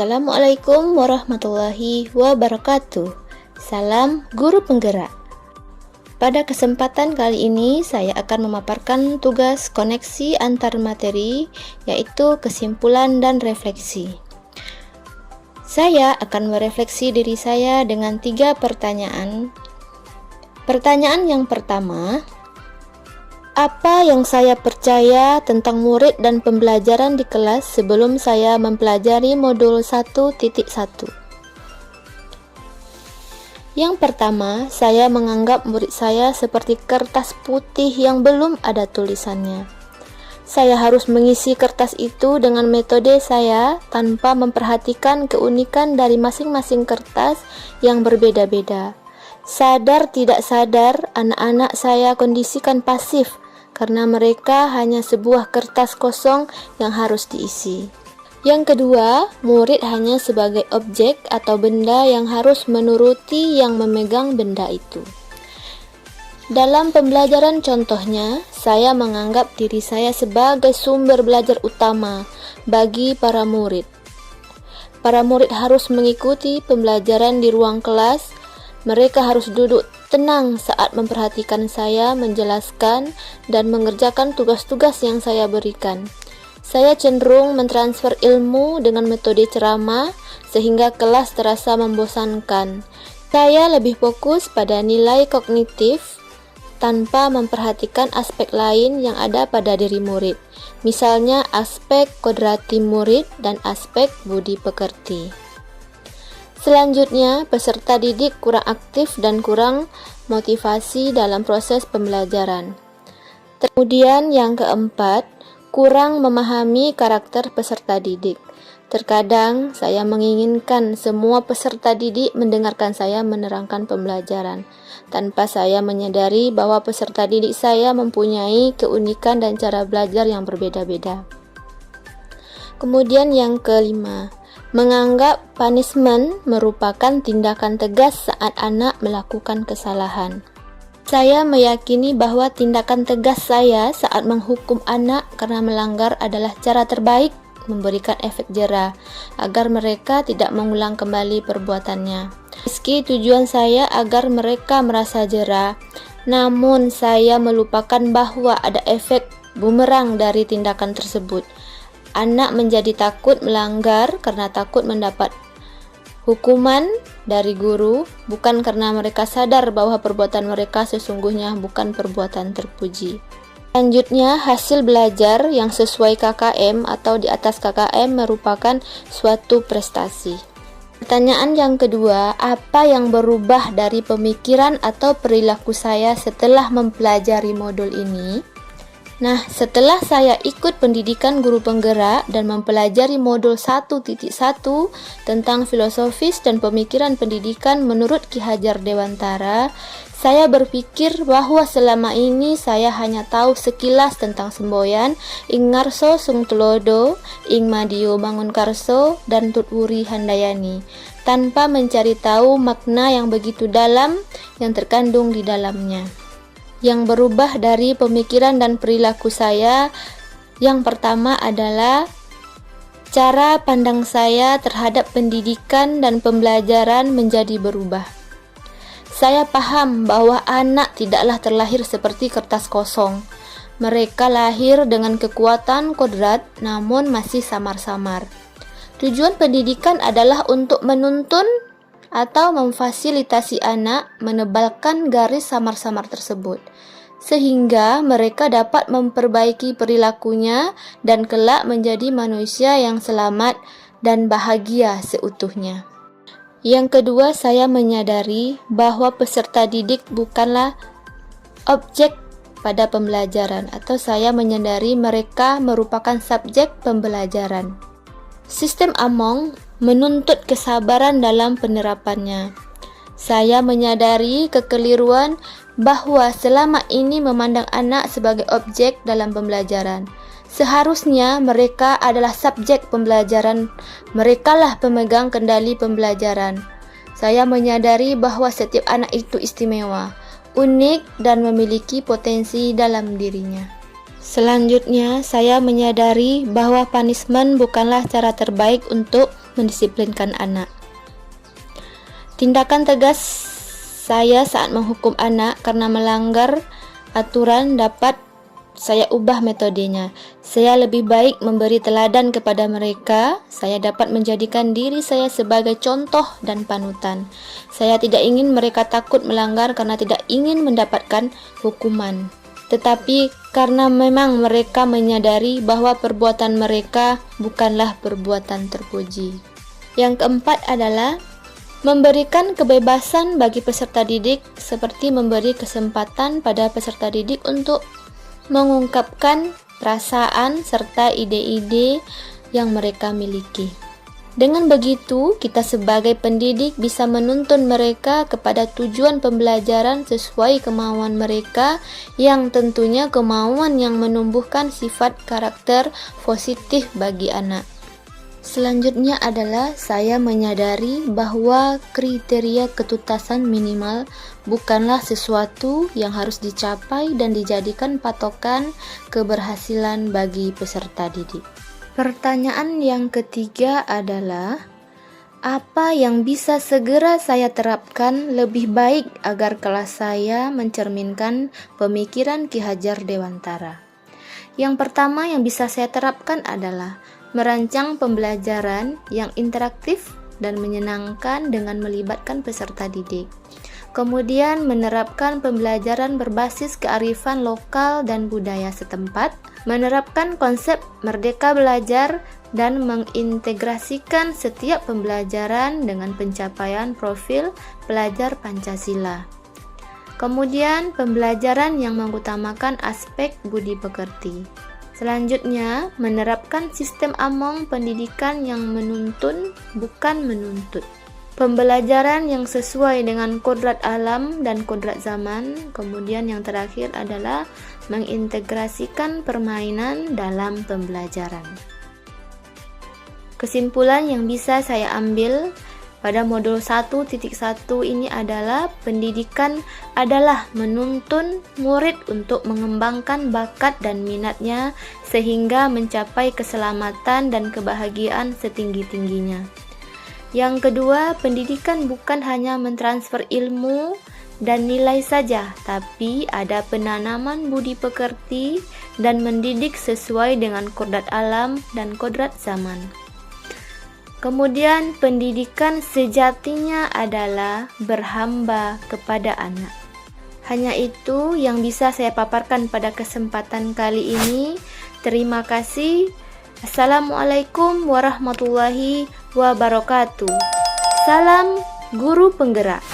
Assalamualaikum warahmatullahi wabarakatuh. Salam guru penggerak. Pada kesempatan kali ini saya akan memaparkan tugas koneksi antar materi, yaitu kesimpulan dan refleksi. Saya akan merefleksi diri saya dengan 3 pertanyaan. Pertanyaan yang pertama, apa yang saya percaya tentang murid dan pembelajaran di kelas sebelum saya mempelajari modul 1.1? Yang pertama, saya menganggap murid saya seperti kertas putih yang belum ada tulisannya. Saya harus mengisi kertas itu dengan metode saya tanpa memperhatikan keunikan dari masing-masing kertas yang berbeda-beda. Sadar tidak sadar, anak-anak saya kondisikan pasif karena mereka hanya sebuah kertas kosong yang harus diisi. Yang kedua, murid hanya sebagai objek atau benda yang harus menuruti yang memegang benda itu. Dalam pembelajaran contohnya, saya menganggap diri saya sebagai sumber belajar utama bagi para murid. Para murid harus mengikuti pembelajaran di ruang kelas. Mereka harus duduk tenang saat memperhatikan saya menjelaskan dan mengerjakan tugas-tugas yang saya berikan. Saya cenderung mentransfer ilmu dengan metode ceramah sehingga kelas terasa membosankan. Saya lebih fokus pada nilai kognitif tanpa memperhatikan aspek lain yang ada pada diri murid. Misalnya aspek kodrati murid dan aspek budi pekerti. Selanjutnya, peserta didik kurang aktif dan kurang motivasi dalam proses pembelajaran. Kemudian yang keempat, kurang memahami karakter peserta didik. Terkadang saya menginginkan semua peserta didik mendengarkan saya menerangkan pembelajaran, tanpa saya menyadari bahwa peserta didik saya mempunyai keunikan dan cara belajar yang berbeda-beda. Kemudian yang kelima, menganggap punishment merupakan tindakan tegas saat anak melakukan kesalahan. Saya meyakini bahwa tindakan tegas saya saat menghukum anak karena melanggar adalah cara terbaik memberikan efek jera agar mereka tidak mengulang kembali perbuatannya. Meski tujuan saya agar mereka merasa jera, namun saya melupakan bahwa ada efek bumerang dari tindakan tersebut. Anak menjadi takut melanggar karena takut mendapat hukuman dari guru, bukan karena mereka sadar bahwa perbuatan mereka sesungguhnya bukan perbuatan terpuji. Selanjutnya, hasil belajar yang sesuai KKM atau di atas KKM merupakan suatu prestasi. Pertanyaan yang kedua, apa yang berubah dari pemikiran atau perilaku saya setelah mempelajari modul ini? Nah, setelah saya ikut pendidikan guru penggerak dan mempelajari modul 1.1 tentang filosofis dan pemikiran pendidikan menurut Ki Hajar Dewantara, saya berpikir bahwa selama ini saya hanya tahu sekilas tentang semboyan ing ngarso sung tulodo, ing madio mangunkarso, dan tutwuri handayani, tanpa mencari tahu makna yang begitu dalam yang terkandung di dalamnya. Yang berubah dari pemikiran dan perilaku saya, yang pertama adalah cara pandang saya terhadap pendidikan dan pembelajaran menjadi berubah. Saya paham bahwa anak tidaklah terlahir seperti kertas kosong. Mereka lahir dengan kekuatan kodrat namun masih samar-samar. Tujuan pendidikan adalah untuk menuntun atau memfasilitasi anak menebalkan garis samar-samar tersebut, sehingga mereka dapat memperbaiki perilakunya dan kelak menjadi manusia yang selamat dan bahagia seutuhnya. Yang kedua, saya menyadari bahwa peserta didik bukanlah objek pada pembelajaran, atau saya menyadari mereka merupakan subjek pembelajaran. Sistem Among menuntut kesabaran dalam penerapannya. Saya menyadari kekeliruan bahwa selama ini memandang anak sebagai objek dalam pembelajaran. Seharusnya mereka adalah subjek pembelajaran, merekalah pemegang kendali pembelajaran. Saya menyadari bahwa setiap anak itu istimewa, unik, dan memiliki potensi dalam dirinya. Selanjutnya, saya menyadari bahwa punishment bukanlah cara terbaik untuk mendisiplinkan anak. Tindakan tegas saya saat menghukum anak karena melanggar aturan dapat saya ubah metodenya. Saya lebih baik memberi teladan kepada mereka. Saya dapat menjadikan diri saya sebagai contoh dan panutan. Saya tidak ingin mereka takut melanggar karena tidak ingin mendapatkan hukuman, tetapi karena memang mereka menyadari bahwa perbuatan mereka bukanlah perbuatan terpuji. Yang keempat adalah memberikan kebebasan bagi peserta didik, seperti memberi kesempatan pada peserta didik untuk mengungkapkan perasaan serta ide-ide yang mereka miliki. Dengan begitu, kita sebagai pendidik bisa menuntun mereka kepada tujuan pembelajaran sesuai kemauan mereka, yang tentunya kemauan yang menumbuhkan sifat karakter positif bagi anak. Selanjutnya adalah saya menyadari bahwa kriteria ketuntasan minimal bukanlah sesuatu yang harus dicapai dan dijadikan patokan keberhasilan bagi peserta didik. Pertanyaan yang ketiga adalah, apa yang bisa segera saya terapkan lebih baik agar kelas saya mencerminkan pemikiran Ki Hajar Dewantara? Yang pertama yang bisa saya terapkan adalah merancang pembelajaran yang interaktif dan menyenangkan dengan melibatkan peserta didik. Kemudian menerapkan pembelajaran berbasis kearifan lokal dan budaya setempat, menerapkan konsep merdeka belajar dan mengintegrasikan setiap pembelajaran dengan pencapaian profil pelajar Pancasila. Kemudian pembelajaran yang mengutamakan aspek budi pekerti. Selanjutnya, menerapkan sistem Among pendidikan yang menuntun bukan menuntut. Pembelajaran yang sesuai dengan kodrat alam dan kodrat zaman. Kemudian yang terakhir adalah mengintegrasikan permainan dalam pembelajaran. Kesimpulan yang bisa saya ambil pada modul 1.1 ini adalah pendidikan adalah menuntun murid untuk mengembangkan bakat dan minatnya sehingga mencapai keselamatan dan kebahagiaan setinggi-tingginya. Yang kedua, pendidikan bukan hanya mentransfer ilmu dan nilai saja, tapi ada penanaman budi pekerti dan mendidik sesuai dengan kodrat alam dan kodrat zaman. Kemudian pendidikan sejatinya adalah berhamba kepada anak. Hanya itu yang bisa saya paparkan pada kesempatan kali ini. Terima kasih. Assalamualaikum warahmatullahi wabarakatuh. Salam guru penggerak.